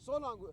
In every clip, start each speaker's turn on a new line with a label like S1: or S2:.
S1: 16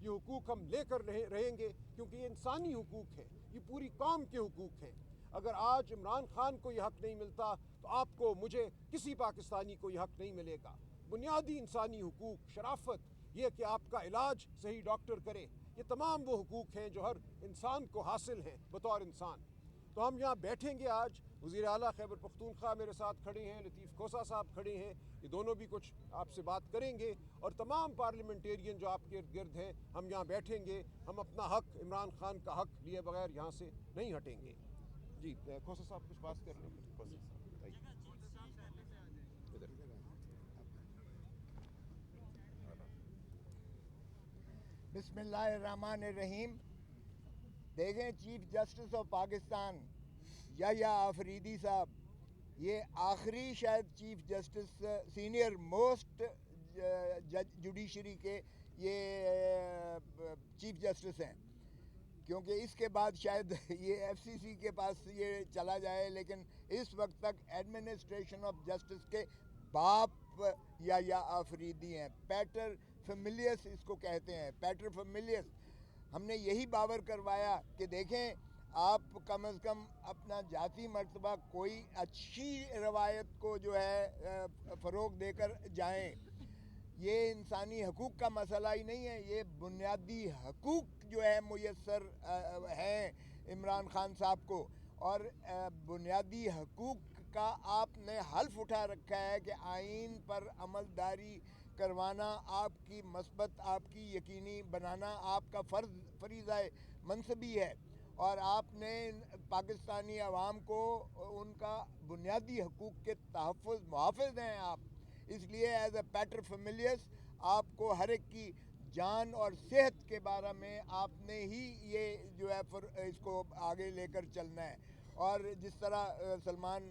S1: یہ حقوق ہم لے کر رہیں گے، کیونکہ یہ انسانی حقوق ہیں، یہ پوری قوم کے حقوق ہیں۔ اگر آج عمران خان کو یہ حق نہیں ملتا تو آپ کو، مجھے، کسی پاکستانی کو یہ حق نہیں ملے گا۔ بنیادی انسانی حقوق، شرافت، یہ کہ آپ کا علاج صحیح ڈاکٹر کرے، یہ تمام وہ حقوق ہیں جو ہر انسان کو حاصل ہیں بطور انسان۔ تو ہم یہاں بیٹھیں گے آج، وزیر اعلیٰ خیبر پختونخوا میرے ساتھ کھڑے ہیں، لطیف کھوسہ صاحب کھڑے ہیں، یہ دونوں بھی کچھ آپ سے بات کریں گے، اور تمام پارلیمنٹیرین جو آپ کے ارد گرد ہیں، ہم یہاں بیٹھیں گے، ہم اپنا حق، عمران خان کا حق لیے بغیر یہاں سے نہیں ہٹیں گے۔ جی کھوسہ صاحب کچھ بات کر لیں۔ کھوسہ صاحب آئیے۔ ادھر۔
S2: بسم اللہ الرحمن الرحیم۔ دیکھیں، چیف جسٹس آف پاکستان یحییٰ آفریدی صاحب، یہ آخری شاید chief justice, senior most judiciary کے یہ چیف جسٹس ہیں، کیونکہ اس کے بعد شاید یہ ایف سی سی کے پاس یہ چلا جائے، لیکن اس وقت تک ایڈمنسٹریشن آف جسٹس کے باپ یحییٰ آفریدی ہیں۔ پیٹر فیملیس اس کو کہتے ہیں، پیٹر فیملیس۔ ہم نے یہی باور کروایا کہ دیکھیں، آپ کم از کم اپنا ذاتی مرتبہ کوئی اچھی روایت کو جو ہے فروغ دے کر جائیں۔ یہ انسانی حقوق کا مسئلہ ہی نہیں ہے، یہ بنیادی حقوق جو ہے میسر ہیں عمران خان صاحب کو، اور بنیادی حقوق کا آپ نے حلف اٹھا رکھا ہے کہ آئین پر عمل داری کروانا آپ کی مثبت، آپ کی یقینی بنانا آپ کا فریضہ منصبی ہے، اور آپ نے پاکستانی عوام کو ان کا بنیادی حقوق کے محافظ ہیں آپ۔ اس لیے ایز اے پیٹر فیملیس آپ کو ہر ایک کی جان اور صحت کے بارے میں آپ نے ہی یہ جو ہے اس کو آگے لے کر چلنا ہے۔ اور جس طرح سلمان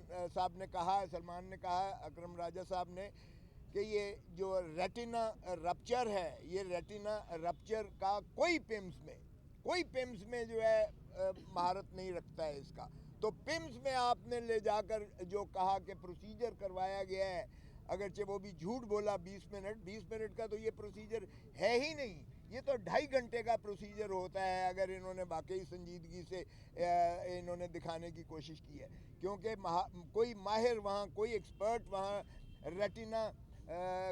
S2: نے کہا، اکرم راجہ صاحب نے، کہ یہ جو ریٹینا رپچر ہے، یہ ریٹینا رپچر کا کوئی پیمز میں جو ہے مہارت نہیں رکھتا ہے اس کا۔ تو پیمز میں آپ نے لے جا کر جو کہا کہ پروسیجر کروایا گیا ہے، اگرچہ وہ بھی جھوٹ بولا، 20 منٹ کا تو یہ پروسیجر ہے ہی نہیں، یہ تو 2.5 گھنٹے کا پروسیجر ہوتا ہے، اگر انہوں نے واقعی سنجیدگی سے انہوں نے دکھانے کی کوشش کی ہے، کیونکہ کوئی ماہر وہاں، کوئی ایکسپرٹ وہاں ریٹینا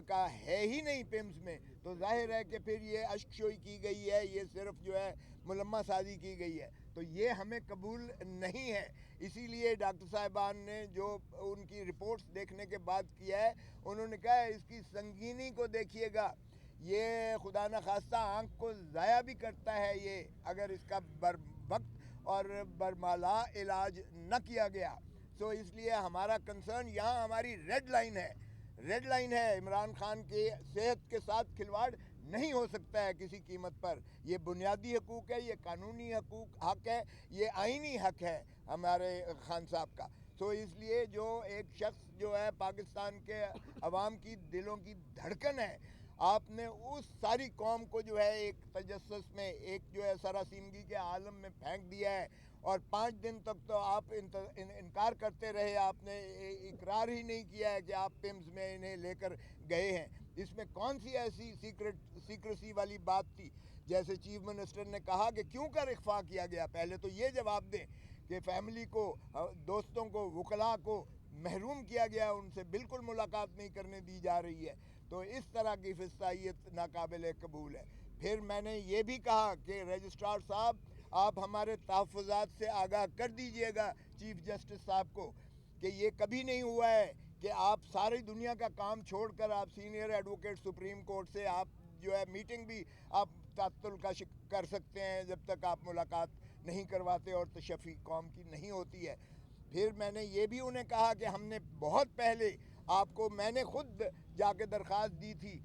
S2: کا ہے ہی نہیں پیمز میں، تو ظاہر ہے کہ پھر یہ اشکشوئی کی گئی ہے، یہ صرف جو ہے ملمہ سازی کی گئی ہے، تو یہ ہمیں قبول نہیں ہے۔ اسی لیے ڈاکٹر صاحبان نے جو ان کی رپورٹس دیکھنے کے بعد کیا ہے، انہوں نے کہا ہے اس کی سنگینی کو دیکھیے گا، یہ خدا نخواستہ آنکھ کو ضائع بھی کرتا ہے یہ، اگر اس کا بروقت اور برملا علاج نہ کیا گیا۔ سو اس لیے ہمارا کنسرن یہاں، ہماری ریڈ لائن ہے، عمران خان کے صحت کے ساتھ کھلواڑ نہیں ہو سکتا ہے کسی قیمت پر۔ یہ بنیادی حقوق ہے، یہ قانونی حق ہے، یہ آئینی حق ہے ہمارے خان صاحب کا۔ تو اس لیے جو ایک شخص جو ہے پاکستان کے عوام کی دلوں کی دھڑکن ہے، آپ نے اس ساری قوم کو جو ہے ایک تجسس میں، ایک جو ہے سراسیمگی کے عالم میں پھینک دیا ہے، اور 5 دن تک تو آپ انکار کرتے رہے، آپ نے اقرار ہی نہیں کیا ہے کہ آپ پیمز میں انہیں لے کر گئے ہیں۔ اس میں کون سی ایسی سیکریسی والی بات تھی؟ جیسے چیف منسٹر نے کہا کہ کیوں کر اخفا کیا گیا، پہلے تو یہ جواب دیں کہ فیملی کو، دوستوں کو، وکلاء کو محروم کیا گیا، ان سے بالکل ملاقات نہیں کرنے دی جا رہی ہے، تو اس طرح کی فضفاہیت ناقابل قبول ہے۔ پھر میں نے یہ بھی کہا کہ رجسٹرار صاحب، آپ ہمارے تحفظات سے آگاہ کر دیجئے گا چیف جسٹس صاحب کو، کہ یہ کبھی نہیں ہوا ہے کہ آپ ساری دنیا کا کام چھوڑ کر آپ سینئر ایڈوکیٹ سپریم کورٹ سے آپ جو ہے میٹنگ بھی آپ تعطل کا کر سکتے ہیں جب تک آپ ملاقات نہیں کرواتے اور تشفی قوم کی نہیں ہوتی ہے۔ پھر میں نے یہ بھی انہیں کہا کہ ہم نے بہت پہلے آپ کو، میں نے خود جا کے درخواست دی تھی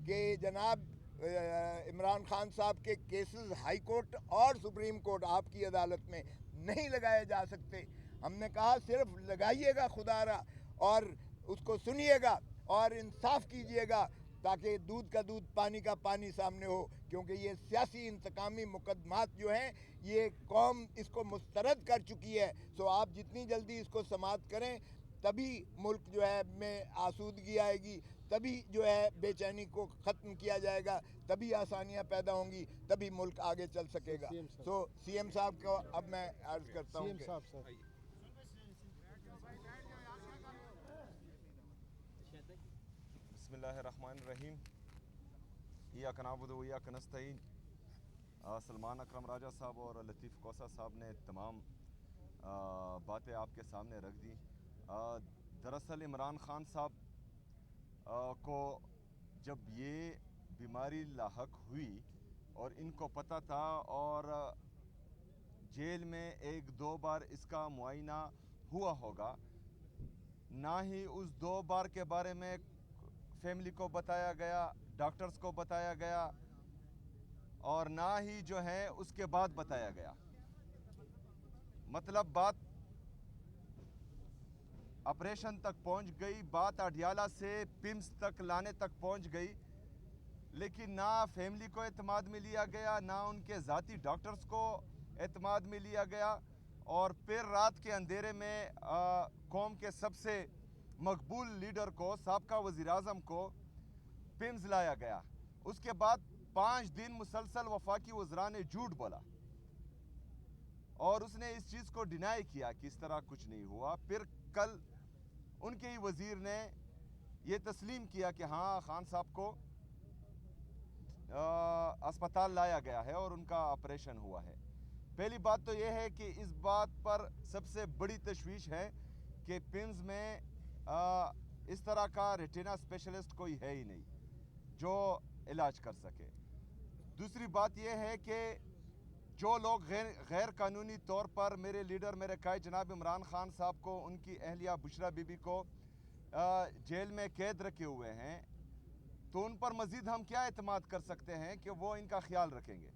S2: کہ جناب عمران خان صاحب کے کیسز ہائی کورٹ اور سپریم کورٹ آپ کی عدالت میں نہیں لگائے جا سکتے۔ ہم نے کہا صرف لگائیے گا خدا را، اور اس کو سنیے گا اور انصاف کیجئے گا، تاکہ دودھ کا دودھ پانی کا پانی سامنے ہو، کیونکہ یہ سیاسی انتقامی مقدمات جو ہیں، یہ قوم اس کو مسترد کر چکی ہے۔ سو آپ جتنی جلدی اس کو سماعت کریں، تبھی ملک جو ہے میں آسودگی آئے گی، تبھی جو ہے بے چینی کو ختم کیا جائے گا, تبھی آسانیاں پیدا ہوں گی, تبھی ملک آگے چل سکے گا. سو سی ایم صاحب کو اب میں عرض کرتا ہوں کہ
S3: بسم اللہ الرحمن الرحیم. ایاک نعبد و ایاک نستعین. سلمان اکرم راجہ صاحب اور لطیف کوسہ صاحب نے تمام باتیں آپ کے سامنے رکھ دی. دراصل عمران خان صاحب کو جب یہ بیماری لاحق ہوئی اور ان کو پتہ تھا, اور جیل میں 1-2 بار اس کا معائنہ ہوا ہوگا, نہ ہی اس 2 بار کے بارے میں فیملی کو بتایا گیا, ڈاکٹرز کو بتایا گیا, اور نہ ہی جو ہے اس کے بعد بتایا گیا. مطلب بات آپریشن تک پہنچ گئی, بات اڈیالہ سے پمس تک لانے تک پہنچ گئی, لیکن نہ فیملی کو اعتماد میں لیا گیا, نہ ان کے ذاتی ڈاکٹرز کو اعتماد میں لیا گیا. اور پھر رات کے اندھیرے میں قوم کے سب سے مقبول لیڈر کو, سابقہ وزیر اعظم کو پمز لایا گیا. اس کے بعد 5 دن مسلسل وفاقی وزراء نے جھوٹ بولا, اور اس نے اس چیز کو ڈینائی کیا کہ اس طرح کچھ نہیں ہوا. پھر کل ان کے ہی وزیر نے یہ تسلیم کیا کہ ہاں خان صاحب کو اسپتال لایا گیا ہے اور ان کا آپریشن ہوا ہے. پہلی بات تو یہ ہے کہ اس بات پر سب سے بڑی تشویش ہے کہ پمز میں اس طرح کا ریٹینا اسپیشلسٹ کوئی ہے ہی نہیں جو علاج کر سکے. دوسری بات یہ ہے کہ جو لوگ غیر قانونی طور پر میرے لیڈر, میرے قائد جناب عمران خان صاحب کو, ان کی اہلیہ بشرا بی بی کو جیل میں قید رکھے ہوئے ہیں, تو ان پر مزید ہم کیا اعتماد کر سکتے ہیں کہ وہ ان کا خیال رکھیں گے.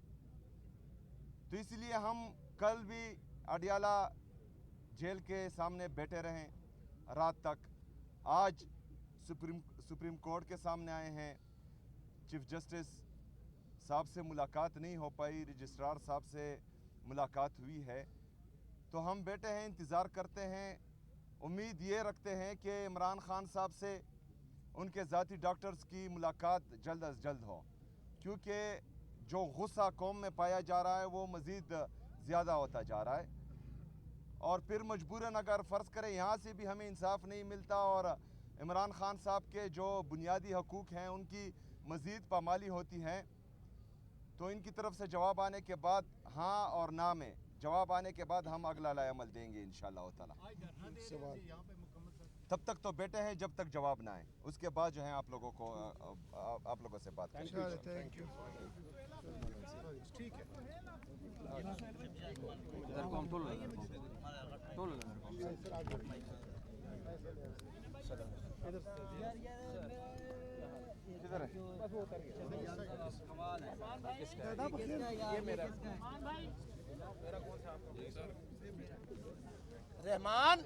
S3: تو اس لیے ہم کل بھی اڈیالہ جیل کے سامنے بیٹھے رہیں رات تک. آج سپریم کورٹ کے سامنے آئے ہیں. چیف جسٹس صاحب سے ملاقات نہیں ہو پائی, رجسٹرار صاحب سے ملاقات ہوئی ہے, تو ہم بیٹھے ہیں, انتظار کرتے ہیں. امید یہ رکھتے ہیں کہ عمران خان صاحب سے ان کے ذاتی ڈاکٹرز کی ملاقات جلد از جلد ہو, کیونکہ جو غصہ قوم میں پایا جا رہا ہے وہ مزید زیادہ ہوتا جا رہا ہے. اور پھر مجبوراً اگر فرض کریں یہاں سے بھی ہمیں انصاف نہیں ملتا اور عمران خان صاحب کے جو بنیادی حقوق ہیں ان کی مزید پامالی ہوتی ہے, تو ان کی طرف سے جواب آنے کے بعد, ہاں اور نہ میں جواب آنے کے بعد ہم اگلا لائے عمل دیں گے انشاءاللہ تعالی. تب تک تو بیٹے ہیں جب تک جواب نہ آئے, اس کے بعد جو ہے آپ لوگوں سے بات کریں گے.
S4: رحمان